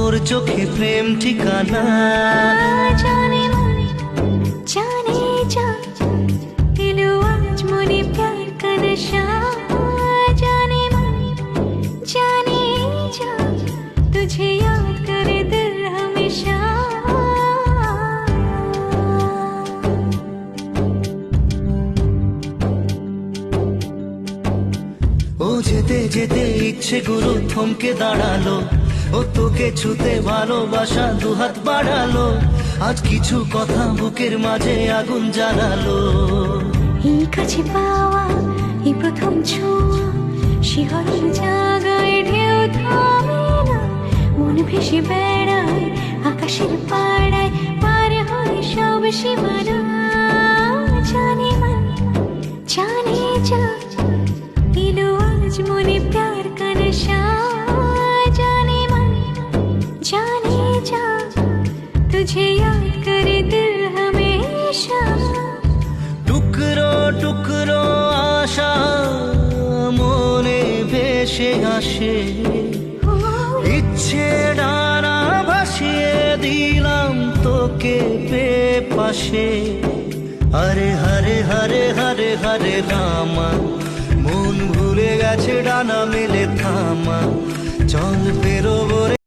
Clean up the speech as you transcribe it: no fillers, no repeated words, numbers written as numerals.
ওর চোখে প্রেম ঠিকানা। जाने मन जाने जा दिलो आज मुझे प्यार का नशा। जाने मन जाने जा तुझे याद करे दिल हमेशा। ও যেতে যেতে ইচ্ছেগুলো থমকে দাঁড়ালো, ও তোকে ছুতে ভালোবাসা দুহাত বাড়ালো। আজ কিছু কথা বুকের মাঝে আগুন জ্বালালো। এই কাছে পাওয়া এই প্রথম ছোঁয়া, শিহরণ জাগায় ঢেউ থামে না। মন ভেসে বেড়ায় আকাশের পাড়ায়, পার হয় সব সীমানা। জানে मन जाने जा दिलो आज मुझे प्यार का नशा। जाने मन जाने जा तुझे याद करे दिल हमेशा। টুকরো টুকরো আশা মনে ভেসে আসে, ইচ্ছে ডানা ভাসিয়ে দিলাম তোকে পেয়ে পাশে। আরে হরে হরে হরে হরে রামা, মন ভুলে গেছে ডানা মেলে থামা। চল বেরোবো রে।